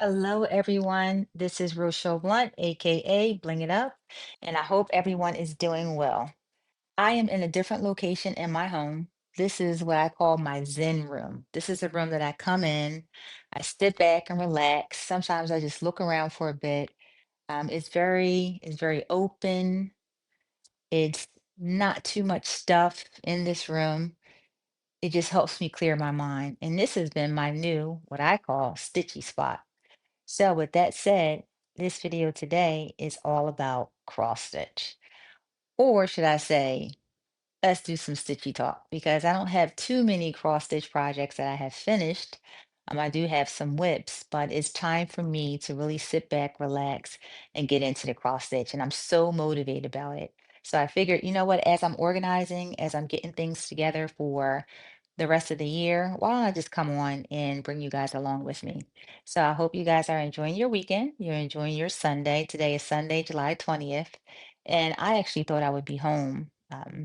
Hello, everyone. This is Rochelle Blunt, aka Bling It Up, and I hope everyone is doing well. I am in a different location in my home. This is what I call my Zen room. This is a room that I come in, I sit back and relax. Sometimes I just look around for a bit. It's very open. It's not too much stuff in this room. It just helps me clear my mind. And this has been my new, what I call, stitchy spot. So with that said, this video today is all about cross stitch, or should I say, let's do some stitchy talk because I don't have too many cross stitch projects that I have finished. I do have some whips, but it's time for me to really sit back, relax, and get into the cross stitch. And I'm so motivated about it. So I figured, you know what, as I'm organizing, as I'm getting things together for the rest of the year, why don't I just come on and bring you guys along with me? So I hope you guys are enjoying your weekend. You're enjoying your Sunday. Today is Sunday, July 20th. And I actually thought I would be home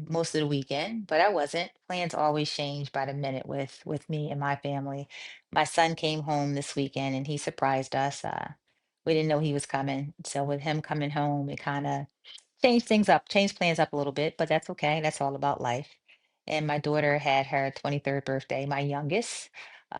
most of the weekend, but I wasn't. Plans always change by the minute with me and my family. My son came home this weekend and he surprised us. We didn't know he was coming. So with him coming home, it kind of changed things up, changed plans up a little bit, but that's okay. That's all about life. And my daughter had her 23rd birthday, my youngest,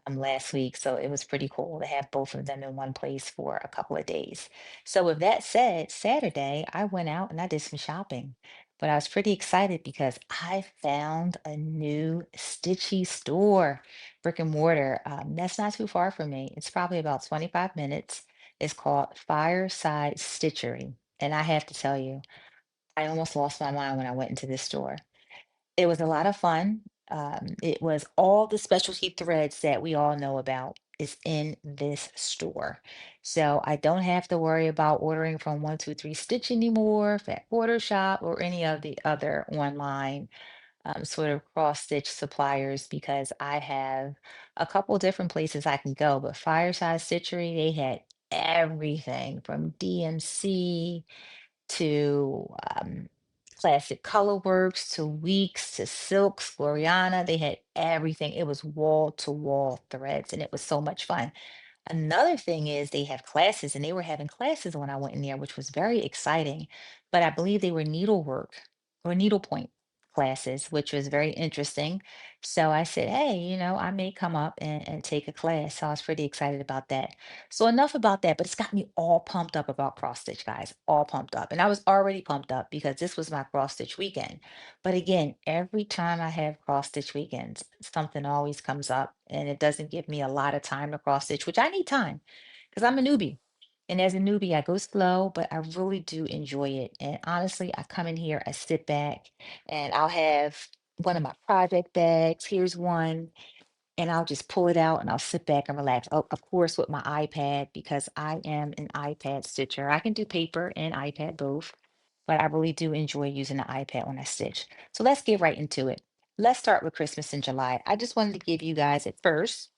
last week. So it was pretty cool to have both of them in one place for a couple of days. So with that said, Saturday, I went out and I did some shopping. But I was pretty excited because I found a new Stitchy store, brick and mortar. That's not too far from me. It's probably about 25 minutes. It's called Fireside Stitchery. And I have to tell you, I almost lost my mind when I went into this store. It was a lot of fun. It was all the specialty threads that we all know about is in this store. So I don't have to worry about ordering from 123 Stitch anymore, Fat Quarter Shop, or any of the other online sort of cross stitch suppliers because I have a couple different places I can go. But Fireside Stitchery, they had everything from DMC to classic colorworks to weeks to silks, Gloriana. They had everything. It was wall to wall threads, and it was so much fun. Another thing is they have classes, and they were having classes when I went in there, which was very exciting. But I believe they were needlework or needlepoint classes, which was very interesting. So I said, hey, I may come up and take a class. So I was pretty excited about that. So enough about that, but it's got me all pumped up about cross stitch, guys, all pumped up. And I was already pumped up because this was my cross stitch weekend. But again, every time I have cross stitch weekends, something always comes up and it doesn't give me a lot of time to cross stitch, which I need time because I'm a newbie. And as a newbie, I go slow, but I really do enjoy it. And honestly, I come in here, I sit back, and I'll have one of my project bags. Here's one, and I'll just pull it out and I'll sit back and relax. Oh, of course, with my iPad, because I am an iPad stitcher. I can do paper and iPad both, but I really do enjoy using the iPad when I stitch. So let's get right into it. Let's start with Christmas in July. I just wanted to give you guys at first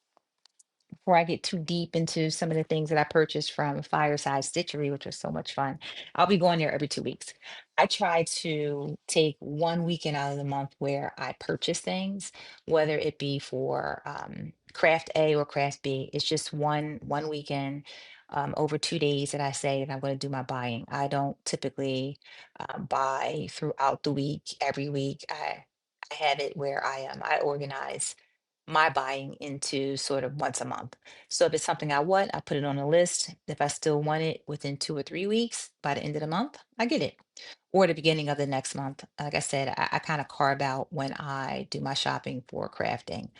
before I get too deep into some of the things that I purchased from Fireside Stitchery, which was so much fun. I'll be going there every 2 weeks. I try to take one weekend out of the month where I purchase things, whether it be for craft A or craft B. It's just one weekend over 2 days that I say that I'm going to do my buying. I don't typically buy throughout the week, every week. I have it where I organize my buying into sort of once a month. So if it's something I want, I put it on a list. If I still want it within 2 or 3 weeks, by the end of the month, I get it. Or the beginning of the next month. Like I said, I kind of carve out when I do my shopping for crafting.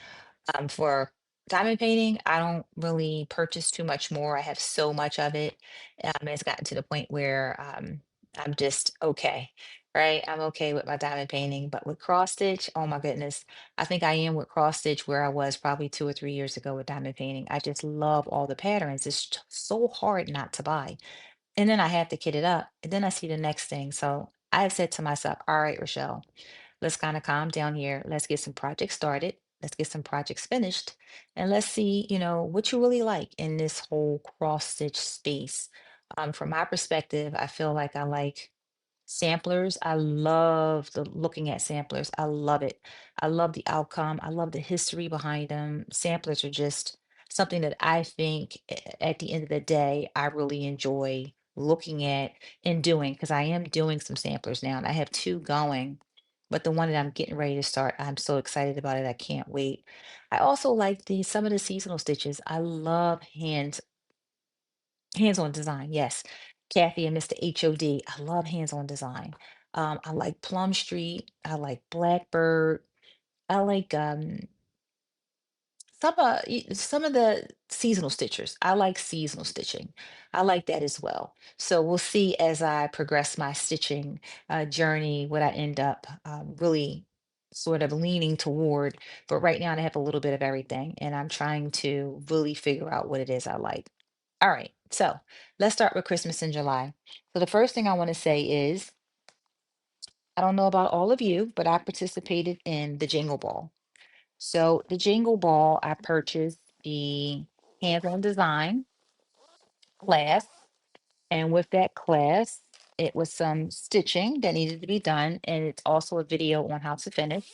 For diamond painting, I don't really purchase too much more. I have so much of it. It's gotten to the point where I'm just okay, right? I'm okay with my diamond painting, but with cross stitch, oh my goodness, I think I am with cross stitch where I was probably 2 or 3 years ago with diamond painting. I just love all the patterns. It's so hard not to buy. And then I have to kit it up, and then I see the next thing. So I have said to myself, all right, Rochelle. Let's kind of calm down here. Let's get some projects started. Let's get some projects finished. And let's see, what you really like in this whole cross stitch space. From my perspective, I feel like I like samplers. I love looking at samplers. I love it. I love the outcome. I love the history behind them. Samplers are just something that I think at the end of the day, I really enjoy looking at and doing because I am doing some samplers now and I have two going. But the one that I'm getting ready to start, I'm so excited about it. I can't wait. I also like the some of the seasonal stitches. I love hands-on design. Yes. Cathy and Mr. HOD. I love hands-on design. I like Plum Street. I like Blackbird. I like some of the seasonal stitchers. I like seasonal stitching. I like that as well. So we'll see as I progress my stitching journey what I end up really sort of leaning toward. But right now I have a little bit of everything, and I'm trying to really figure out what it is I like. All right, so let's start with Christmas in July. So the first thing I want to say is I don't know about all of you, but I participated in the Jingle Ball. So the Jingle Ball, I purchased the hands-on design class, and with that class, it was some stitching that needed to be done, and it's also a video on how to finish,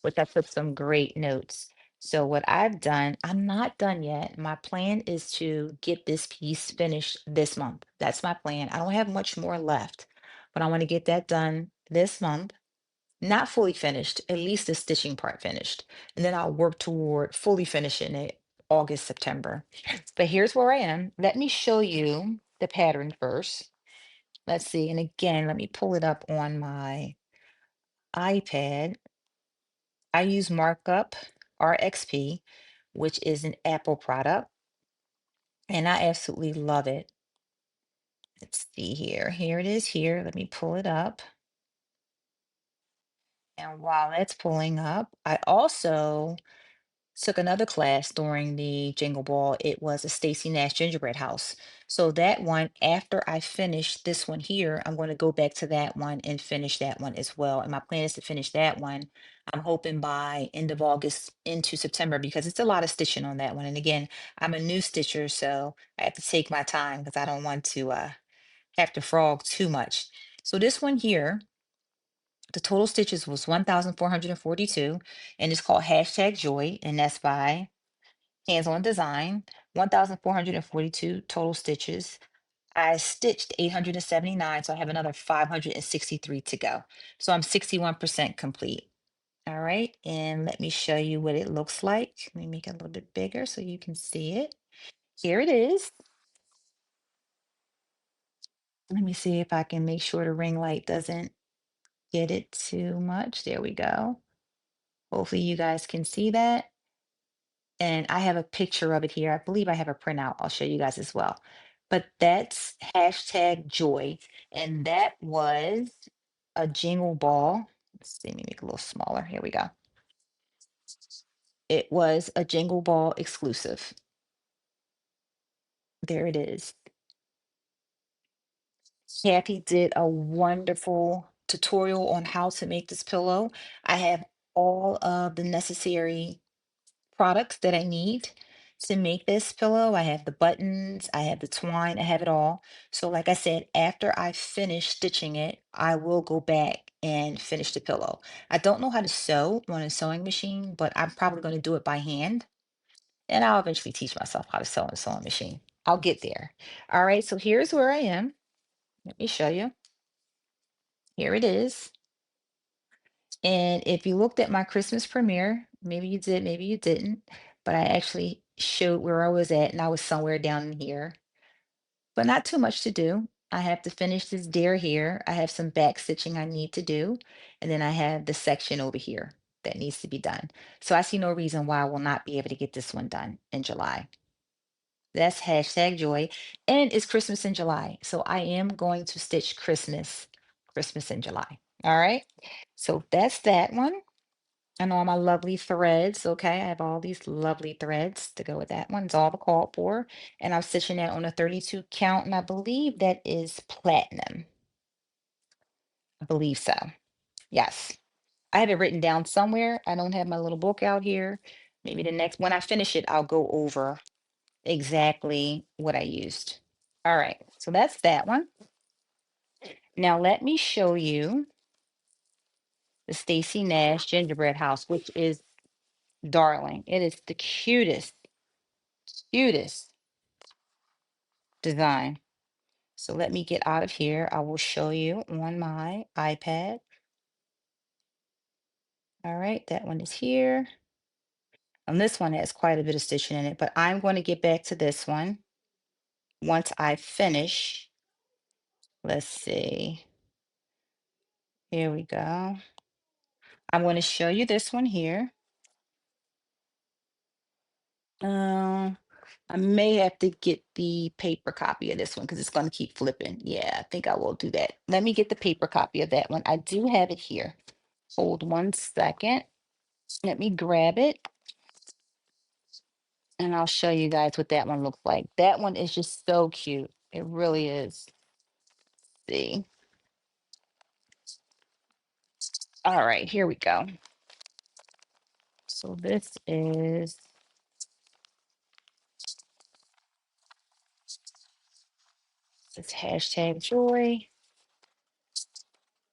which I took some great notes. So what I've done, I'm not done yet. My plan is to get this piece finished this month. That's my plan. I don't have much more left, but I want to get that done this month, not fully finished, at least the stitching part finished. And then I'll work toward fully finishing it August, September. But here's where I am. Let me show you the pattern first. Let's see. And again, let me pull it up on my iPad. I use Markup RXP, which is an Apple product, and I absolutely love it. Let's see here. Here it is here. Let me pull it up. And while that's pulling up, I also took another class during the Jingle Ball. It was a Stacy Nash gingerbread house. So that one, after I finish this one here, I'm going to go back to that one and finish that one as well. And my plan is to finish that one. I'm hoping by end of August into September because it's a lot of stitching on that one. And again, I'm a new stitcher, so I have to take my time because I don't want to have to frog too much. So this one here, the total stitches was 1,442, and it's called hashtag joy, and that's by hands-on design. 1,442 total stitches. I stitched 879, so I have another 563 to go. So I'm 61% complete. All right, and let me show you what it looks like. Let me make it a little bit bigger so you can see it. Here it is. Let me see if I can make sure the ring light doesn't get it too much. There we go. Hopefully you guys can see that. And I have a picture of it here. I believe I have a printout. I'll show you guys as well. But that's hashtag joy. And that was a jingle ball. Let's see, let me make it a little smaller. Here we go. It was a jingle ball exclusive. There it is. Kathy did a wonderful tutorial on how to make this pillow. I have all of the necessary products that I need to make this pillow. I have the buttons, I have the twine, I have it all. So like I said, after I finish stitching it, I will go back and finish the pillow. I don't know how to sew on a sewing machine, but I'm probably going to do it by hand. And I'll eventually teach myself how to sew on a sewing machine. I'll get there. All right, so here's where I am. Let me show you. Here it is. And if you looked at my Christmas premiere, maybe you did, maybe you didn't, but I actually showed where I was at, and I was somewhere down in here, but not too much to do. I have to finish this deer here. I have some back stitching I need to do, and then I have the section over here that needs to be done. So I see no reason why I will not be able to get this one done in July. That's hashtag joy, and it's Christmas in July. So I am going to stitch Christmas in July. All right. So that's that one. And all my lovely threads. Okay, I have all these lovely threads to go with that one. It's all the called for. And I'm stitching that on a 32 count, and I believe that is platinum. I believe so. Yes. I have it written down somewhere. I don't have my little book out here. Maybe the next when I finish it, I'll go over exactly what I used. All right, so that's that one. Now let me show you the Stacy Nash gingerbread house, which is darling. It is the cutest cutest design. So let me get out of here. I will show you on my iPad. All right, that one is here. And this one has quite a bit of stitching in it, but I'm going to get back to this one once I finish. Let's see. Here we go. I'm going to show you this one here. Um, I may have to get the paper copy of this one because it's going to keep flipping. Yeah, I think I will do that. Let me get the paper copy of that one. I do have it here. Hold 1 second. Let me grab it and I'll show you guys what that one looks like. That one is just so cute. It really is. See. All right, here we go. So this hashtag joy.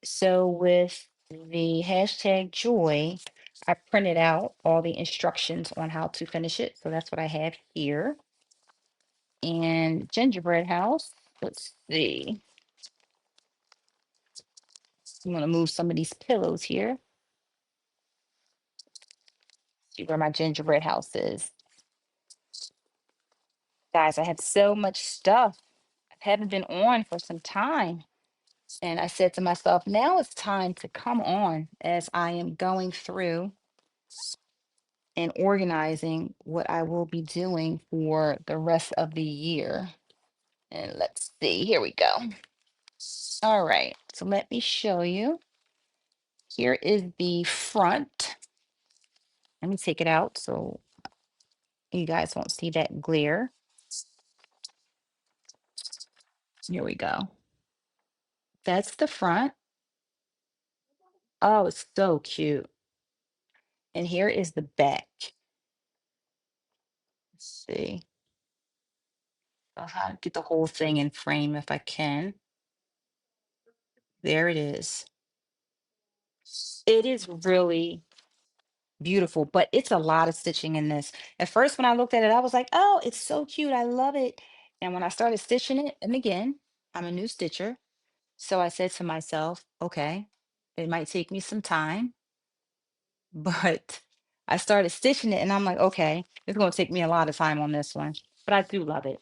So with the hashtag joy, I printed out all the instructions on how to finish it. So that's what I have here. And gingerbread house. Let's see. I'm gonna move some of these pillows here. See where my gingerbread house is. Guys, I have so much stuff. I haven't been on for some time. And I said to myself, now it's time to come on as I am going through and organizing what I will be doing for the rest of the year. And let's see, here we go. All right, so let me show you. Here is the front. Let me take it out so you guys won't see that glare. Here we go. That's the front. Oh, it's so cute. And here is the back. Let's see. I'll get the whole thing in frame if I can. There it is. It is really beautiful, but it's a lot of stitching in this. At first, when I looked at it, I was like, oh, it's so cute. I love it. And when I started stitching it, and again, I'm a new stitcher. So I said to myself, okay, it might take me some time, but I started stitching it and I'm like, okay, it's going to take me a lot of time on this one, but I do love it.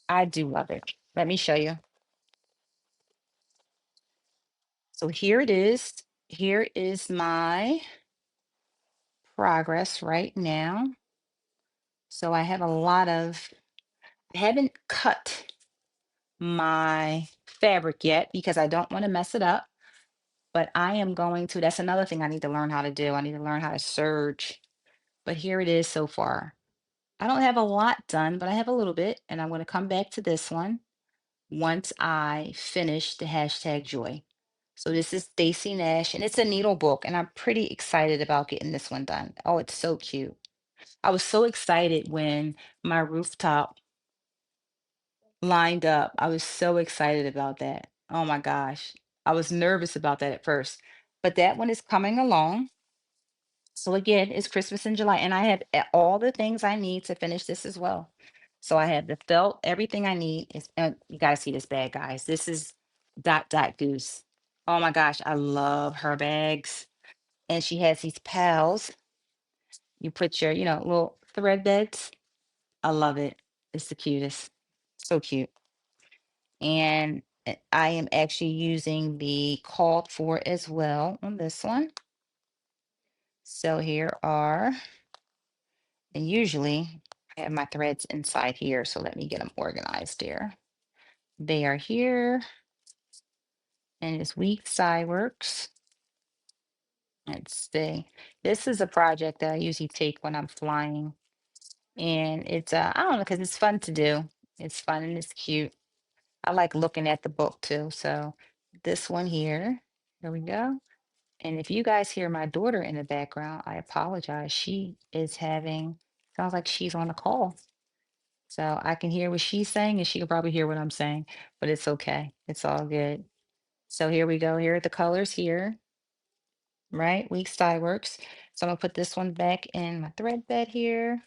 I do love it. Let me show you. So here it is. Here is my progress right now. So I have a lot of, I haven't cut my fabric yet because I don't want to mess it up, but I am going to, that's another thing I need to learn how to do. I need to learn how to serge, but here it is so far. I don't have a lot done, but I have a little bit, and I'm going to come back to this one once I finish the hashtag joy. So this is Stacy Nash, and it's a needle book, and I'm pretty excited about getting this one done. Oh, it's so cute. I was so excited when my rooftop lined up. I was so excited about that. Oh my gosh. I was nervous about that at first, but that one is coming along. So again, it's Christmas in July, and I have all the things I need to finish this as well. So I have the felt, everything I need is, you gotta see this bag, guys. This is Dot Dot Goose. Oh my gosh, I love her bags. And she has these pals. You put your, little thread beds. I love it. It's the cutest. So cute. And I am actually using the called for as well on this one. So here are, and usually I have my threads inside here. So let me get them organized here. They are here and it's week side works. Let's see. This is a project that I usually take when I'm flying. And it's, I don't know, because it's fun to do. It's fun and it's cute. I like looking at the book too. So this one here we go. And if you guys hear my daughter in the background, I apologize. She is having, sounds like she's on a call. So I can hear what she's saying and she can probably hear what I'm saying, but it's okay. It's all good. So here we go. Here are the colors here, right? Week Style Works. So I'm gonna put this one back in my thread bed here.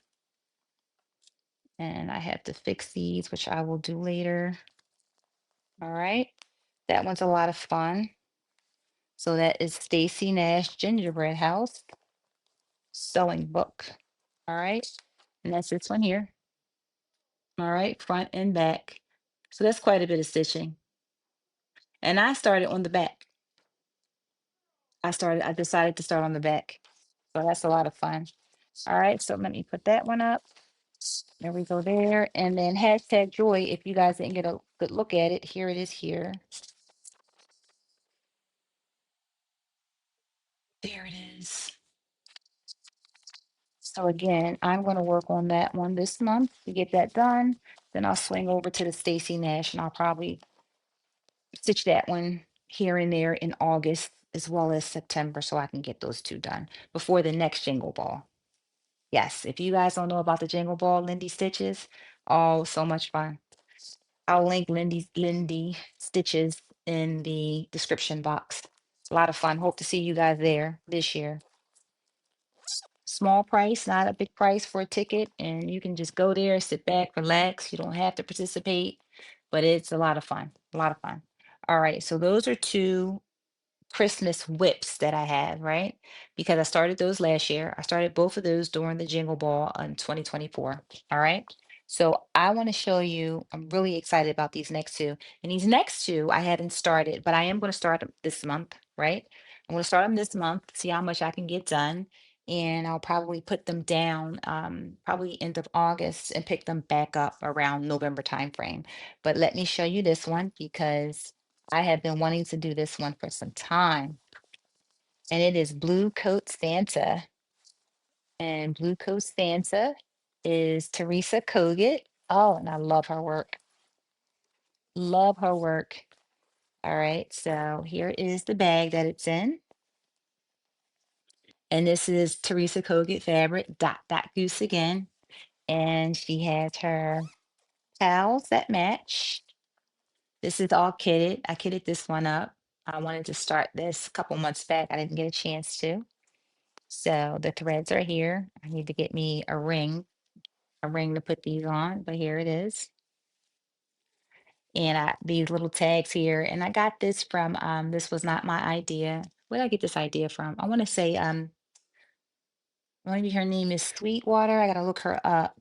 And I have to fix these, which I will do later. All right. That one's a lot of fun. So that is Stacy Nash Gingerbread House sewing book. All right. And that's this one here. All right. Front and back. So that's quite a bit of stitching. And I started on the back. I decided to start on the back. So that's a lot of fun. All right. So let me put that one up. There we go there. And then hashtag joy. If you guys didn't get a good look at it, here it is here. There it is. So again, I'm going to work on that one this month to get that done. Then I'll swing over to the Stacy Nash and I'll probably stitch that one here and there in August as well as September so I can get those two done before the next Jingle Ball. Yes, if you guys don't know about the Jingle Ball Lindy stitches, oh, so much fun. I'll link Lindy stitches in the description box. It's a lot of fun. Hope to see you guys there this year. Small price, not a big price for a ticket, and you can just go there, sit back, relax. You don't have to participate, but it's a lot of fun. A lot of fun. All right, so those are two Christmas whips that I have, right? Because I started those last year. I started both of those during the Jingle Ball in 2024. All right. So I want to show you, I'm really excited about these next two. And these next two I haven't started, but I am going to start them this month, right? I'm going to start them this month, see how much I can get done. And I'll probably put them down probably end of August and pick them back up around November timeframe. But let me show you this one because I have been wanting to do this one for some time, and it is Blue Coat Santa. And Blue Coat Santa is Teresa Kogut. Oh, and I love her work. Love her work. All right, so here is the bag that it's in. And this is Teresa Kogut fabric, dot dot goose again. And she has her towels that match. This is all kitted. I kitted this one up. I wanted to start this a couple months back. I didn't get a chance to. So the threads are here. I need to get me a ring to put these on, but here it is. And these little tags here, and I got this from, this was not my idea. Where did I get this idea from? I want to say, maybe her name is Sweetwater. I gotta look her up.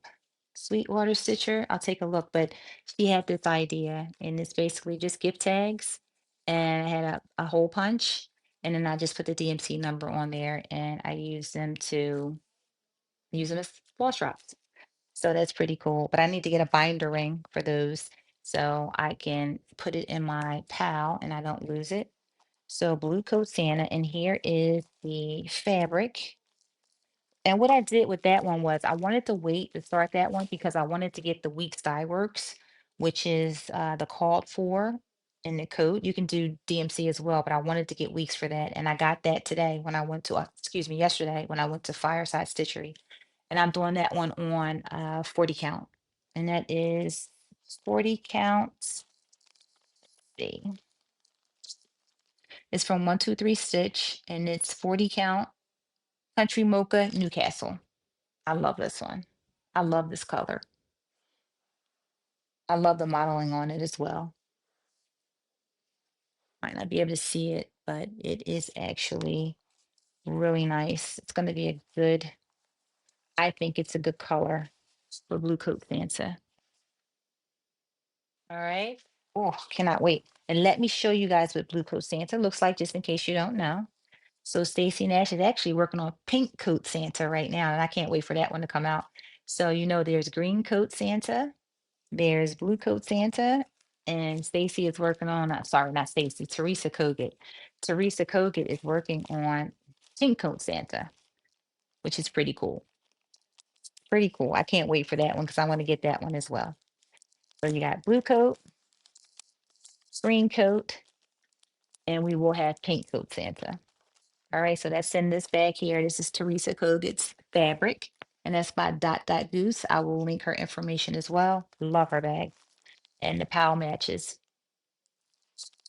Sweetwater Stitcher. I'll take a look, but she had this idea, and it's basically just gift tags. And I had a hole punch, and then I just put the DMC number on there, and I use them as wash drops. So that's pretty cool. But I need to get a binder ring for those so I can put it in my pal and I don't lose it. So Blue Coat Santa, and here is the fabric. And what I did with that one was I wanted to wait to start that one because I wanted to get the Weeks Dye Works, which is the called for in the code. You can do DMC as well, but I wanted to get Weeks for that. And I got that today when I went to, excuse me, yesterday when I went to Fireside Stitchery. And I'm doing that one on 40 count. And that is 40 counts. See. It's from 123 Stitch and it's 40 count Country Mocha Newcastle. I love this one. I love this color. I love the modeling on it as well. Might not be able to see it, but it is actually really nice. It's going to be a good, I think it's a good color for Blue Coat Santa. All right. Oh, cannot wait. And let me show you guys what Blue Coat Santa looks like, just in case you don't know. So Stacy Nash is actually working on Pink Coat Santa right now, and I can't wait for that one to come out. So there's Green Coat Santa, there's Blue Coat Santa, and Stacy is working on, sorry, not Stacy, Teresa Kogut. Teresa Kogut is working on Pink Coat Santa, which is pretty cool. Pretty cool. I can't wait for that one because I want to get that one as well. So you got Blue Coat, Green Coat, and we will have Pink Coat Santa. All right, so that's in this bag here. This is Teresa Kogut's fabric, and that's by Dot Dot Goose. I will link her information as well. Love her bag. And the POW matches.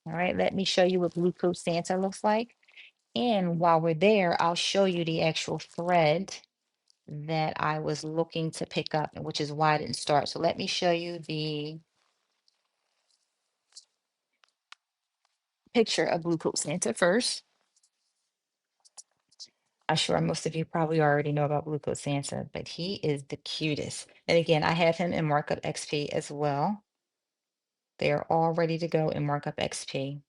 All right, let me show you what Blue Coat Santa looks like. And while we're there, I'll show you the actual thread that I was looking to pick up, and which is why I didn't start. So let me show you the picture of Blue Coat Santa first. I'm sure most of you probably already know about Blue Coat Santa, but he is the cutest. And again, I have him in markup XP as well. They are all ready to go in markup XP.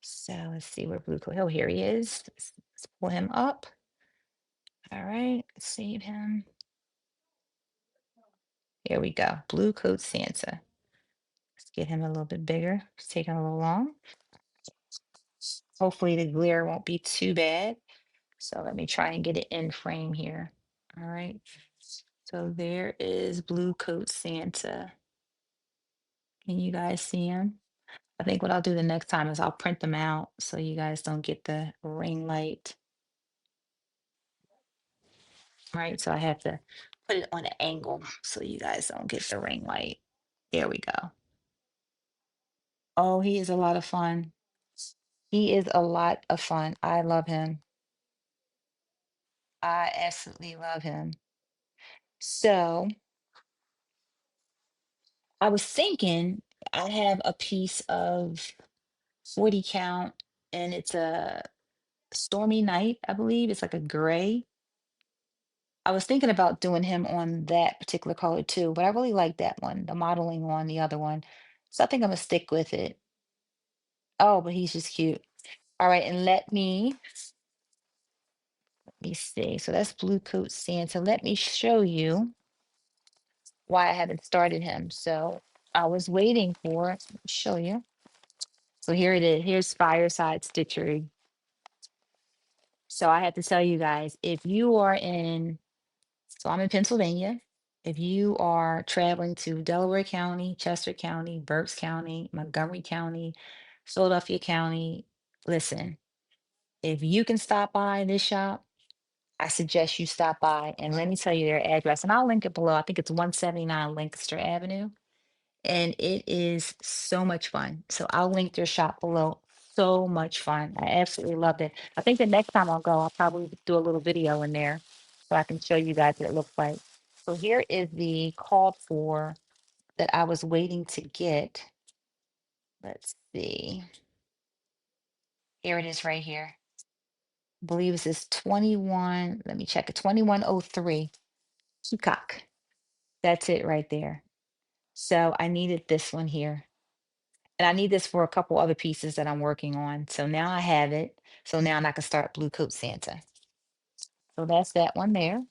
So let's see where Blue Coat. Oh, here he is. Let's pull him up. All right, save him. Here we go. Blue Coat Santa. Let's get him a little bit bigger. It's taking a little long. Hopefully the glare won't be too bad. So let me try and get it in frame here. All right. So there is Blue Coat Santa. Can you guys see him? I think what I'll do the next time is I'll print them out so you guys don't get the ring light. Right. So I have to put it on an angle so you guys don't get the ring light. There we go. Oh, he is a lot of fun. He is a lot of fun. I love him. I absolutely love him. So I was thinking I have a piece of 40 count and it's a stormy night, I believe. It's like a gray. I was thinking about doing him on that particular color too, but I really like that one, the modeling on the other one. So I think I'm gonna stick with it. Oh, but he's just cute. All right, and let me see. So that's Blue Coat Santa. Let me show you why I haven't started him. So I was waiting for it. Let me show you. So here it is. Here's Fireside Stitchery. So I have to tell you guys, if you are in, so I'm in Pennsylvania. If you are traveling to Delaware County, Chester County, Berks County, Montgomery County, Philadelphia County, listen, if you can stop by this shop, I suggest you stop by and let me tell you their address. And I'll link it below. I think it's 179 Lancaster Avenue. And it is so much fun. So I'll link their shop below. So much fun. I absolutely loved it. I think the next time I'll go, I'll probably do a little video in there so I can show you guys what it looks like. So here is the called for that I was waiting to get. Let's see. Here it is right here. I believe this is 21. Let me check it. 2103 Peacock. That's it right there. So I needed this one here. And I need this for a couple other pieces that I'm working on. So now I have it. So now I can start Blue Coat Santa. So that's that one there.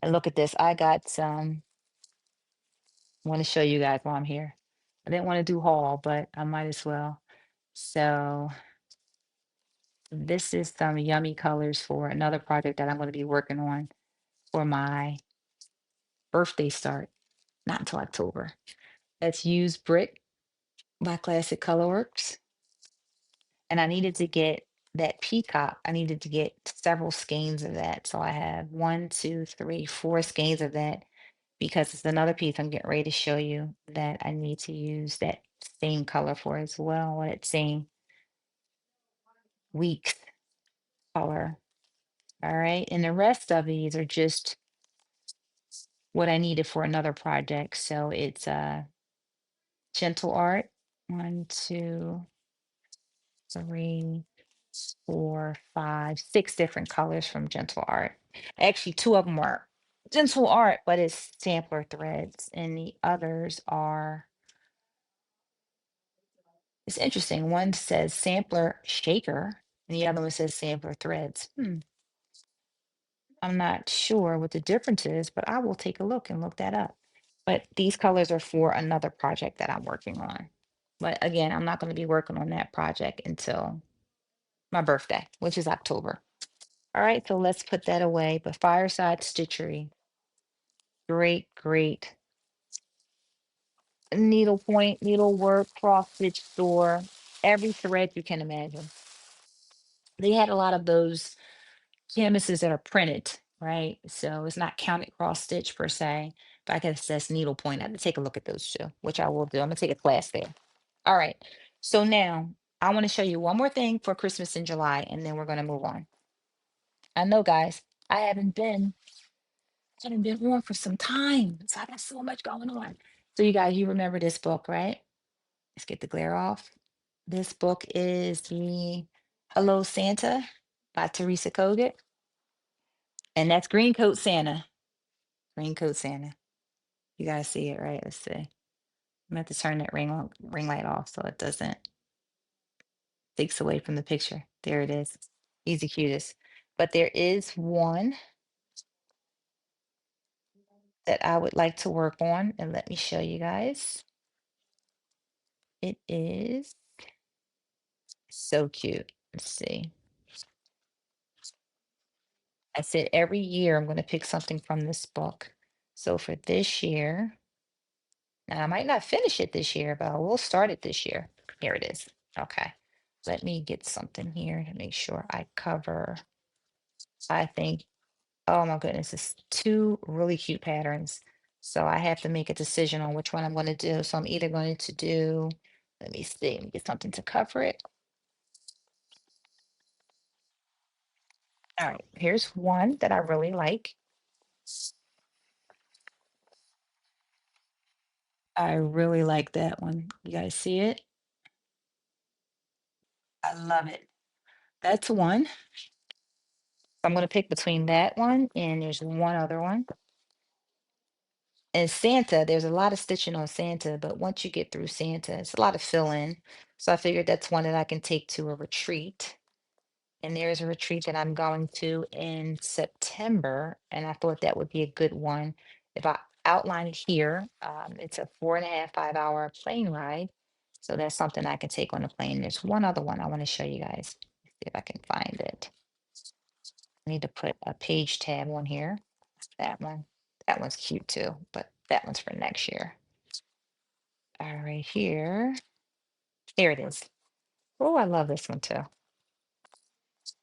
And look at this. I got some. I want to show you guys while I'm here. I didn't want to do haul, but I might as well. So this is some yummy colors for another project that I'm going to be working on for my birthday start. Not until October. That's Used Brick by Classic Colorworks. And I needed to get that peacock. I needed to get several skeins of that. So I have one, two, three, four skeins of that because it's another piece I'm getting ready to show you that I need to use that same color for as well. That same week color. All right. And the rest of these are just what I needed for another project. So it's gentle art. One, two, three, four, five, six different colors from Gentle Art. Actually, two of them are Gentle Art, but it's sampler threads, and the others are. It's interesting. One says sampler shaker, and the other one says sampler threads. I'm not sure what the difference is, but I will take a look and look that up. But these colors are for another project that I'm working on. But again, I'm not going to be working on that project until my birthday, which is October. All right, so let's put that away. But Fireside Stitchery, great, great needlepoint, needlework, cross stitch store, every thread you can imagine. They had a lot of those canvases that are printed, right? So it's not counted cross stitch per se, but I guess that's needlepoint. I have to take a look at those too, which I will do. I'm gonna take a class there. All right. So now I want to show you one more thing for Christmas in July, and then we're gonna move on. I know, guys, I haven't been on for some time. So I got so much going on. So you guys, you remember this book, right? Let's get the glare off. This book is the Hello Santa by Teresa Kogut. And that's Green Coat Santa. Green Coat Santa. You guys see it, right? Let's see. I'm gonna have to turn that ring light off so it doesn't takes away from the picture. There it is. He's the cutest. But there is one that I would like to work on, and let me show you guys. It is so cute. Let's see. I said every year I'm going to pick something from this book. So for this year, now I might not finish it this year, but I will start it this year. Here it is. Okay. Let me get something here to make sure I cover, I think, oh my goodness, it's two really cute patterns. So I have to make a decision on which one I'm going to do. So I'm either going to do, let me see, let me get something to cover it. All right, here's one that I really like. I really like that one. You guys see it? I love it. That's one. I'm going to pick between that one and there's one other one. And Santa, there's a lot of stitching on Santa, but once you get through Santa, it's a lot of fill in. So I figured that's one that I can take to a retreat. And there's a retreat that I'm going to in September, and I thought that would be a good one. If I outline it here, it's a 4.5, 5 hour plane ride. So that's something I can take on the plane. There's one other one I want to show you guys. See if I can find it. I need to put a page tab on here. That one. That one's cute too, but that one's for next year. All right, here. Here it is. Oh, I love this one too.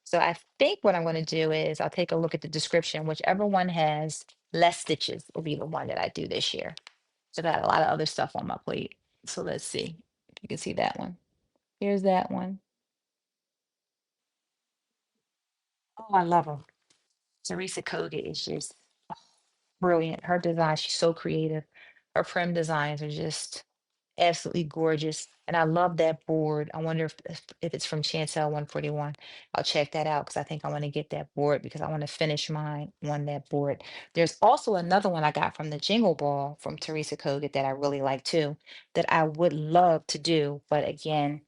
So I think what I'm going to do is I'll take a look at the description. Whichever one has less stitches will be the one that I do this year. So I got a lot of other stuff on my plate. So let's see if you can see that one. Here's that one. Oh, I love her. Teresa Kogut is just brilliant. Her design, she's so creative. Her prim designs are just absolutely gorgeous. And I love that board. I wonder if it's from Chantel 141. I'll check that out because I think I want to get that board because I want to finish mine on that board. There's also another one I got from the Jingle Ball from Teresa Kogut that I really like too, that I would love to do. But again,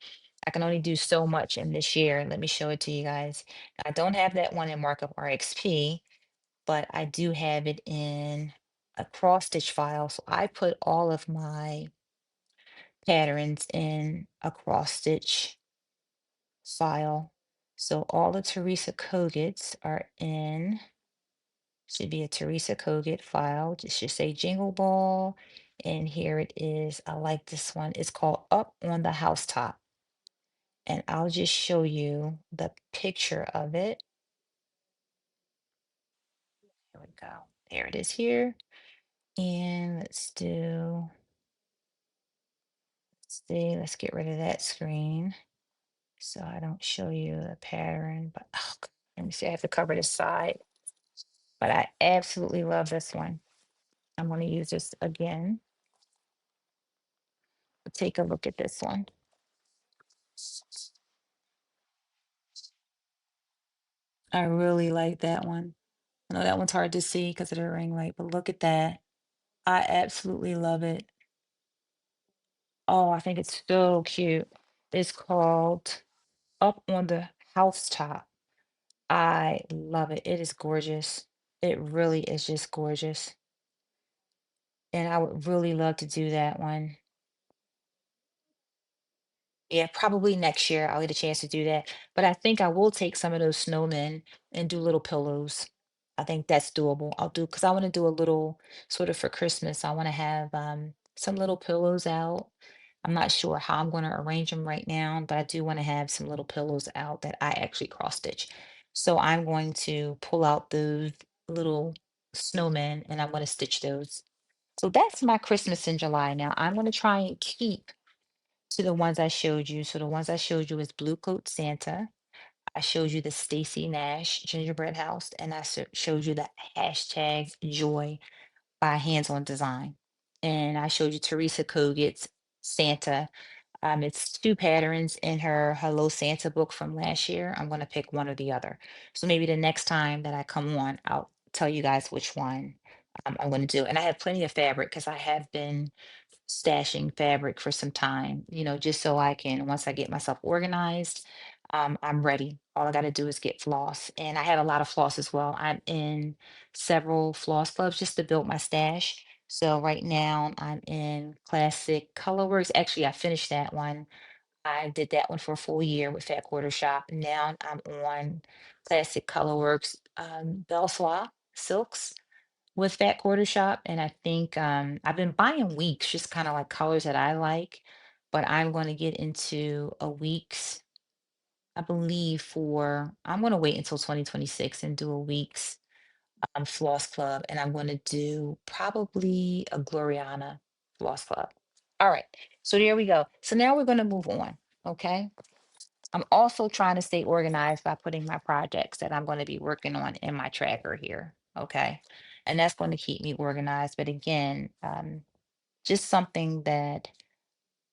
I can only do so much in this year. Let me show it to you guys. I don't have that one in Markup RXP, but I do have it in a cross stitch file. So I put all of my patterns in a cross stitch file. So all the Teresa Kogut's are in, should be a Teresa Kogut file. It should say Jingle Ball. And here it is. I like this one. It's called Up on the Housetop. And I'll just show you the picture of it. Here we go. There it is here. And let's see, let's get rid of that screen so I don't show you the pattern. But oh, let me see, I have to cover this side. But I absolutely love this one. I'm going to use this again. Take a look at this one. I really like that one. I know that one's hard to see because of the ring light, but look at that. I absolutely love it. Oh, I think it's so cute. It's called Up on the Housetop. I love it. It is gorgeous. It really is just gorgeous. And I would really love to do that one. Yeah, probably next year I'll get a chance to do that. But I think I will take some of those snowmen and do little pillows. I think that's doable. I'll do because I want to do a little sort of for Christmas. I want to have some little pillows out. I'm not sure how I'm going to arrange them right now, but I do want to have some little pillows out that I actually cross stitch. So I'm going to pull out those little snowmen and I'm going to stitch those. So that's my Christmas in July. Now I'm going to try and keep to the ones I showed you. So the ones I showed you is Blue Coat Santa. I showed you the Stacy Nash gingerbread house, and I showed you the hashtag joy by Hands On Design. And I showed you Teresa Kogut's Santa. It's two patterns in her Hello Santa book from last year. I'm going to pick one or the other. So maybe the next time that I come on, I'll tell you guys which one I'm going to do. And I have plenty of fabric because I have been stashing fabric for some time, just so I can, once I get myself organized, I'm ready. All I got to do is get floss. And I have a lot of floss as well. I'm in several floss clubs just to build my stash. So right now I'm in Classic Colorworks. Actually, I finished that one. I did that one for a full year with Fat Quarter Shop. Now I'm on Classic Colorworks, Belle Silks with Fat Quarter Shop, and I think I've been buying weeks, just kind of like colors that I like, but I'm going to get into a weeks, I believe I'm going to wait until 2026 and do a weeks floss club, and I'm going to do probably a Gloriana floss club. All right, so there we go. So now we're going to move on, okay? I'm also trying to stay organized by putting my projects that I'm going to be working on in my tracker here. Okay. And that's going to keep me organized. But again, just something that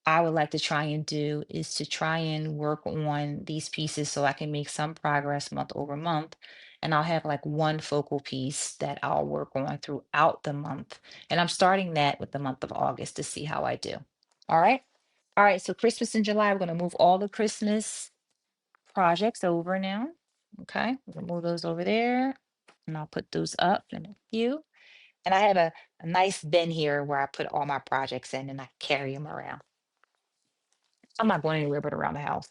I would like to try and do is to try and work on these pieces so I can make some progress month over month. And I'll have like one focal piece that I'll work on throughout the month. And I'm starting that with the month of August to see how I do. All right. All right. So Christmas in July, we're going to move all the Christmas projects over now. Okay, we're gonna move those over there, and I'll put those up in a few. And I have a nice bin here where I put all my projects in and I carry them around. I'm not going anywhere but around the house,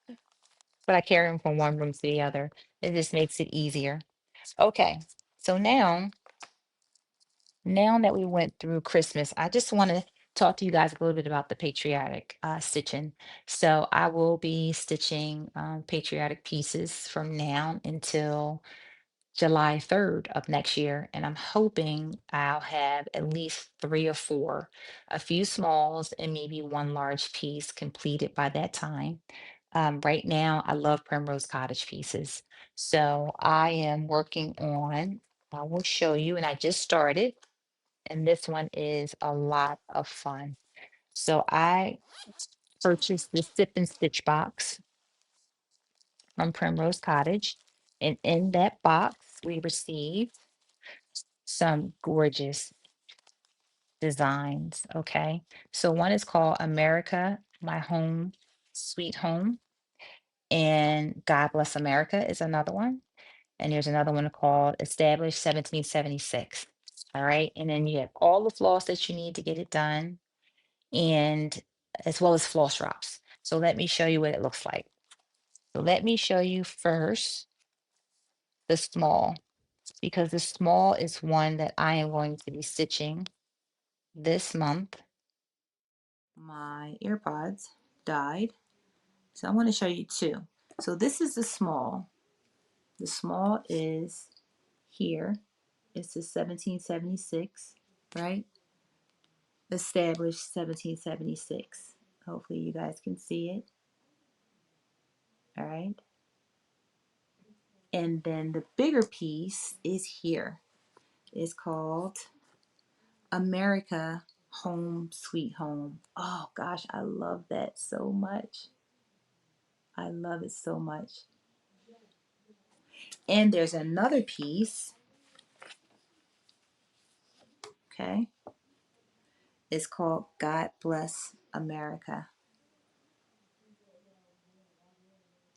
but I carry them from one room to the other. It just makes it easier. Okay, so now that we went through Christmas, I just want to talk to you guys a little bit about the patriotic stitching. So I will be stitching patriotic pieces from now until July 3rd of next year. And I'm hoping I'll have at least three or four, a few smalls and maybe one large piece completed by that time. Right now, I love Primrose Cottage pieces. So I am working on, I will show you, and I just started, and this one is a lot of fun. So I purchased the Sip and Stitch box from Primrose Cottage. And in that box, we received some gorgeous designs. Okay. So one is called America, My Home, Sweet Home. And God Bless America is another one. And there's another one called Established 1776. All right. And then you have all the floss that you need to get it done, and as well as floss drops. So let me show you what it looks like. So let me show you first the small, because the small is one that I am going to be stitching this month. My AirPods died, so I want to show you two. So this is the small. The small is here. It's the 1776, right? Established 1776. Hopefully you guys can see it. All right. And then the bigger piece is here. It's called America Home Sweet Home. Oh gosh, I love that so much. I love it so much. And there's another piece, okay? It's called God Bless America.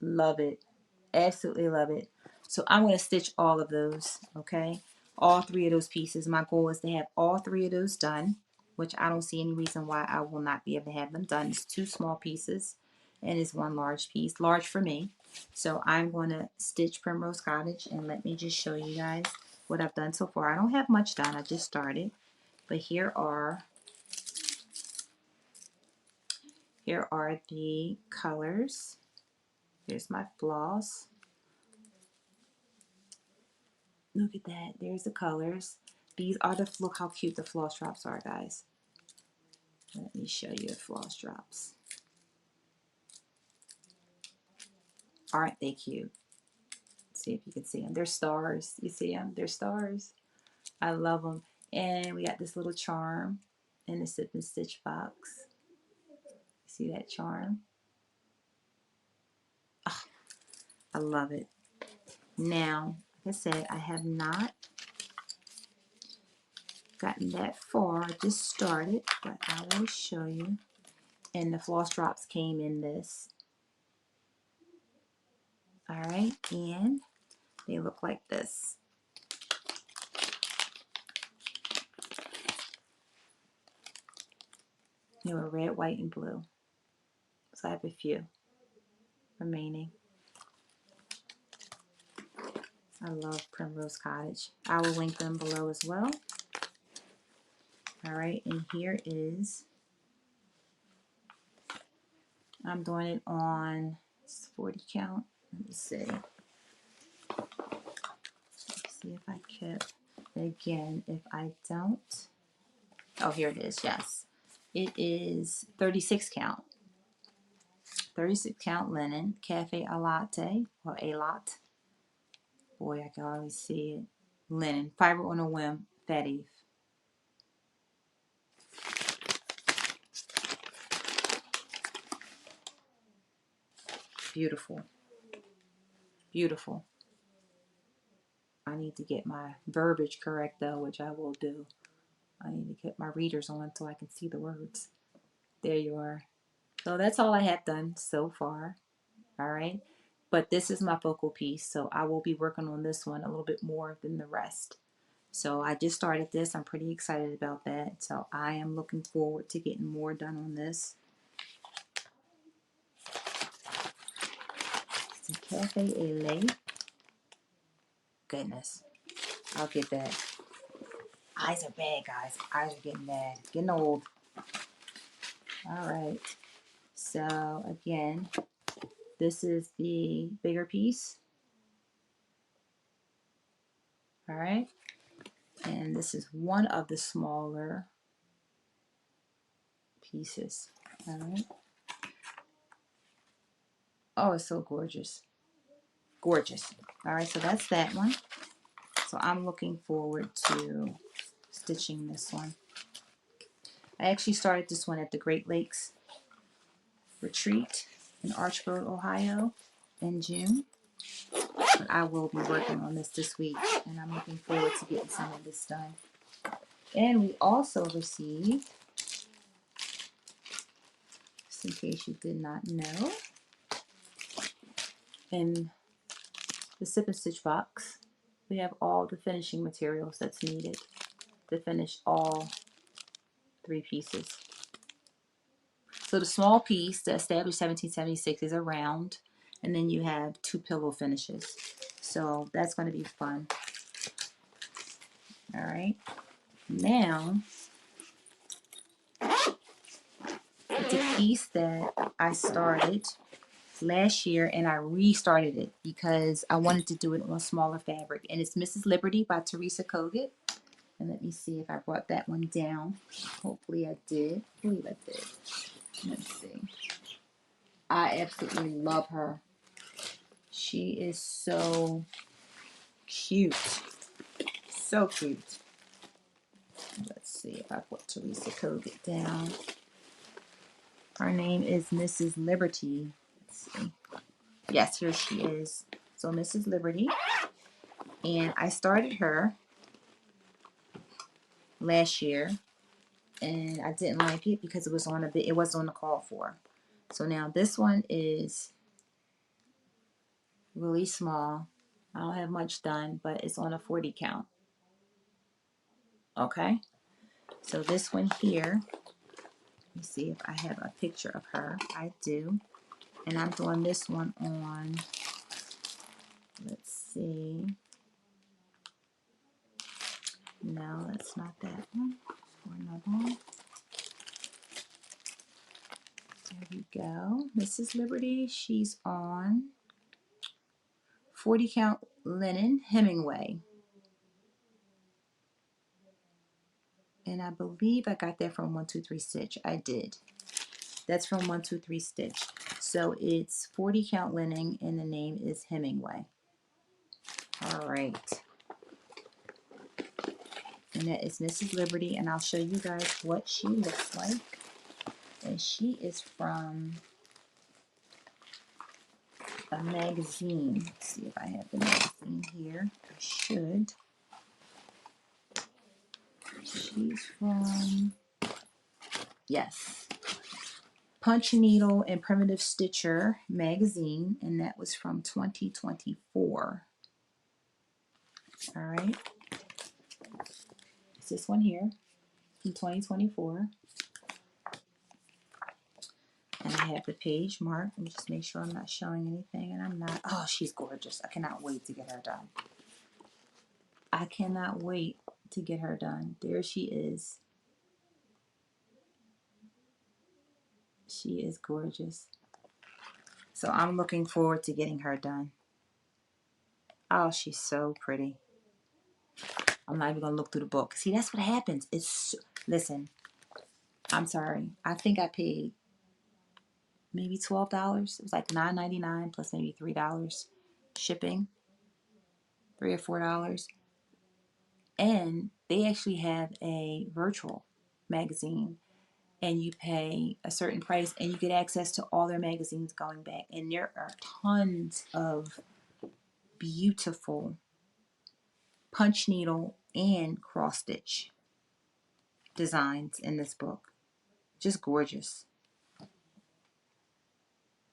Love it. Absolutely love it. So I'm going to stitch all of those, okay? All three of those pieces. My goal is to have all three of those done, which I don't see any reason why I will not be able to have them done. It's two small pieces and it's one large piece, large for me. So I'm going to stitch Primrose Cottage, and let me just show you guys what I've done so far. I don't have much done. I just started, but here are the colors. Here's my floss. Look at that. There's the colors. These are look how cute the floss drops are, guys. Let me show you the floss drops. Aren't they cute? See if you can see them. They're stars. You see them? They're stars. I love them. And we got this little charm in the Sip and Stitch box. See that charm? Oh, I love it. Now, like I said, I have not gotten that far. I just started, but I will show you. And the floss drops came in this. All right, and they look like this. They were red, white, and blue. So I have a few remaining. I love Primrose Cottage. I will link them below as well. All right, and here is, I'm doing it on 40 count. Let me see. Let's see if I kept, again, if I don't, oh, here it is, yes. It is 36 count. 36 count linen, cafe a latte, or a lot. Boy, I can always see it. Linen, fiber on a whim, fatty. Beautiful. Beautiful. I need to get my verbiage correct though, which I will do. I need to get my readers on so I can see the words. There you are. So that's all I have done so far. All right. But this is my focal piece, so I will be working on this one a little bit more than the rest. So I just started this. I'm pretty excited about that. So I am looking forward to getting more done on this. It's a cafe au lait. Goodness. I'll get that. Eyes are bad, guys. Eyes are getting bad. Getting old. All right. So again, this is the bigger piece. All right. And this is one of the smaller pieces. All right. Oh, it's so gorgeous. Gorgeous. All right. So that's that one. So I'm looking forward to stitching this one. I actually started this one at the Great Lakes Retreat in Archborough, Ohio in June. But I will be working on this week, and I'm looking forward to getting some of this done. And we also received, just in case you did not know, in the Sip and Stitch box, we have all the finishing materials that's needed to finish all 3 pieces. So the small piece, the established 1776, is a round, and then you have 2 pillow finishes. So that's going to be fun. All right. Now, it's a piece that I started last year, and I restarted it because I wanted to do it on a smaller fabric. And it's Mrs. Liberty by Teresa Kogut. And let me see if I brought that one down. Hopefully I did. I believe I did. Let's see. I absolutely love her. She is so cute. So cute. Let's see if I put Teresa Kogut down. Her name is Mrs. Liberty. Let's see. Yes, here she is. So Mrs. Liberty. And I started her last year, and I didn't like it because it was on a bit, it wasn't on the call for. So now this one is really small. I don't have much done, but it's on a 40 count. Okay. So this one here, let me see if I have a picture of her. I do. And I'm doing this one on, let's see. No, that's not that one. Or another one. There we go. Mrs. Liberty, she's on 40 count linen Hemingway. And I believe I got that from 123 Stitch. I did. That's from 123 Stitch. So it's 40 count linen and the name is Hemingway. All right. And that is Mrs. Liberty, and I'll show you guys what she looks like. And she is from a magazine. Let's see if I have the magazine here. I should. She's from, yes, Punch Needle and Primitive Stitcher magazine, and that was from 2024. All right. It's this one here from 2024. And I have the page marked. Let me just make sure I'm not showing anything, and I'm not. Oh, she's gorgeous. I cannot wait to get her done. I cannot wait to get her done. There she is. She is gorgeous. So I'm looking forward to getting her done. Oh, she's so pretty. I'm not even going to look through the book. See, that's what happens. Listen, I'm sorry. I think I paid maybe $12. It was like $9.99 plus maybe $3 shipping, $3 or $4. And they actually have a virtual magazine, and you pay a certain price and you get access to all their magazines going back. And there are tons of beautiful punch needle and cross stitch designs in this book. Just gorgeous.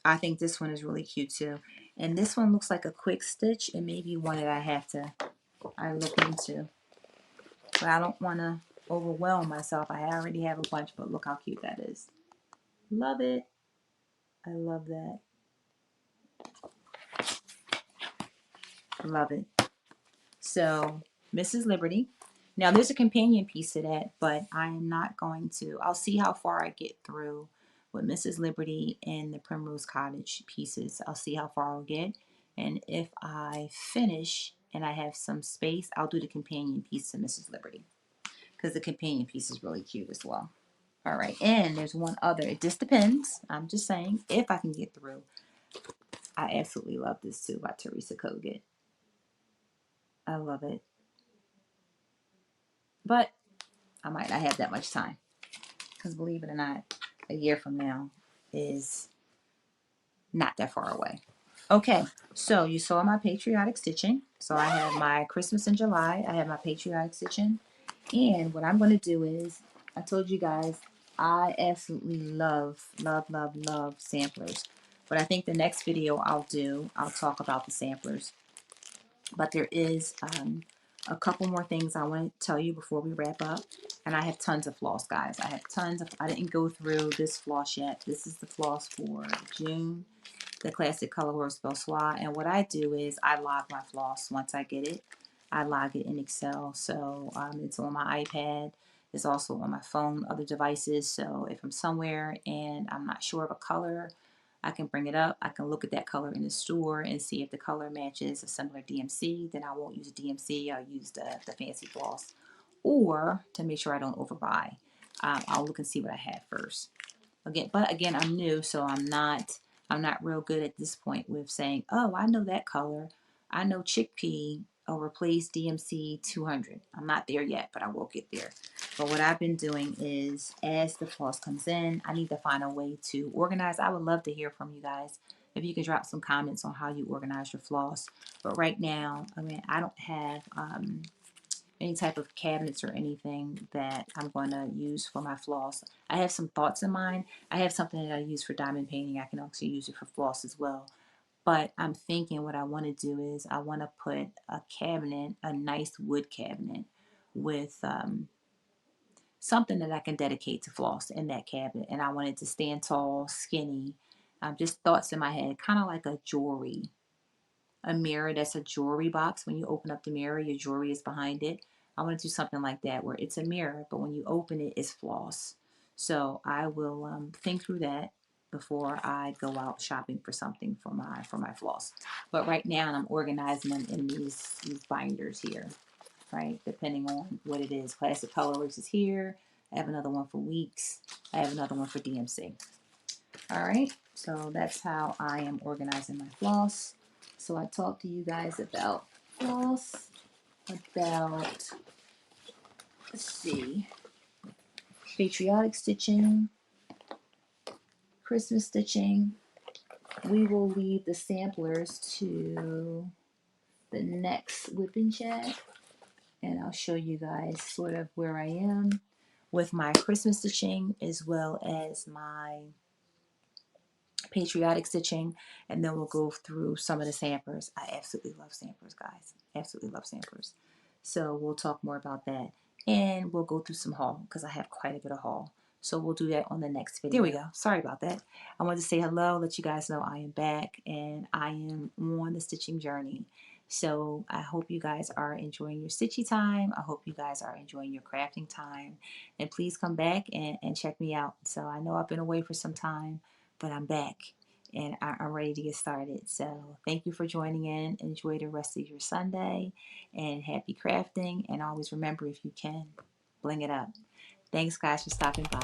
I think this one is really cute too. And this one looks like a quick stitch, and maybe one that I look into. But I don't want to overwhelm myself. I already have a bunch, but look how cute that is. Love it. I love that. Love it. So, Mrs. Liberty. Now, there's a companion piece to that, but I am not going to. I'll see how far I get through with Mrs. Liberty and the Primrose Cottage pieces. I'll see how far I'll get. And if I finish and I have some space, I'll do the companion piece to Mrs. Liberty, because the companion piece is really cute as well. All right. And there's one other. It just depends. I'm just saying, if I can get through. I absolutely love this too, by Teresa Kogut. I love it. But I might not have that much time, because believe it or not, a year from now is not that far away. Okay, so you saw my patriotic stitching. So I have my Christmas in July. I have my patriotic stitching. And what I'm going to do is, I told you guys, I absolutely love, love, love, love samplers. But I think the next video I'll talk about the samplers. But there is a couple more things I want to tell you before we wrap up. And I have tons of floss, guys. I have tons of, I didn't go through this floss yet. This is the floss for June, the Classic Colorworks Belsoir. And what I do is I log my floss once I get it. I log it in Excel. So it's on my iPad. It's also on my phone, other devices. So if I'm somewhere and I'm not sure of a color, I can bring it up. I can look at that color in the store and see if the color matches a similar DMC. Then I won't use a DMC. I'll use the fancy floss. Or to make sure I don't overbuy, I'll look and see what I have first. But again, I'm new, so I'm not real good at this point with saying, oh, I know that color. I know chickpea will replace DMC 200. I'm not there yet, but I will get there. But what I've been doing is, as the floss comes in, I need to find a way to organize. I would love to hear from you guys. If you could drop some comments on how you organize your floss. But right now, I mean, I don't have any type of cabinets or anything that I'm going to use for my floss. I have some thoughts in mind. I have something that I use for diamond painting. I can also use it for floss as well. But I'm thinking what I want to do is I want to put a cabinet, a nice wood cabinet with something that I can dedicate to floss in that cabinet. And I want it to stand tall, skinny. Just thoughts in my head, kind of like a mirror that's a jewelry box. When you open up the mirror, your jewelry is behind it. I want to do something like that where it's a mirror, but when you open it, it's floss. So I will think through that before I go out shopping for something for my floss. But right now, I'm organizing them in these binders here, right? Depending on what it is. Classic Colorworks is here. I have another one for Weeks. I have another one for DMC. All right, so that's how I am organizing my floss. So I talked to you guys about floss, about, let's see, patriotic stitching, Christmas stitching. We will leave the samplers to the next whipping chat, and I'll show you guys sort of where I am with my Christmas stitching as well as my patriotic stitching, and then we'll go through some of the samplers. I absolutely love samplers, guys. Absolutely love samplers. So we'll talk more about that, and we'll go through some haul because I have quite a bit of haul. So we'll do that on the next video. There we go. Sorry about that. I wanted to say hello, let you guys know I am back and I am on the stitching journey. So I hope you guys are enjoying your stitchy time. I hope you guys are enjoying your crafting time. And please come back and check me out. So I know I've been away for some time, but I'm back and I'm ready to get started. So thank you for joining in. Enjoy the rest of your Sunday and happy crafting. And always remember, if you can, bling it up. Thanks, guys, for stopping by.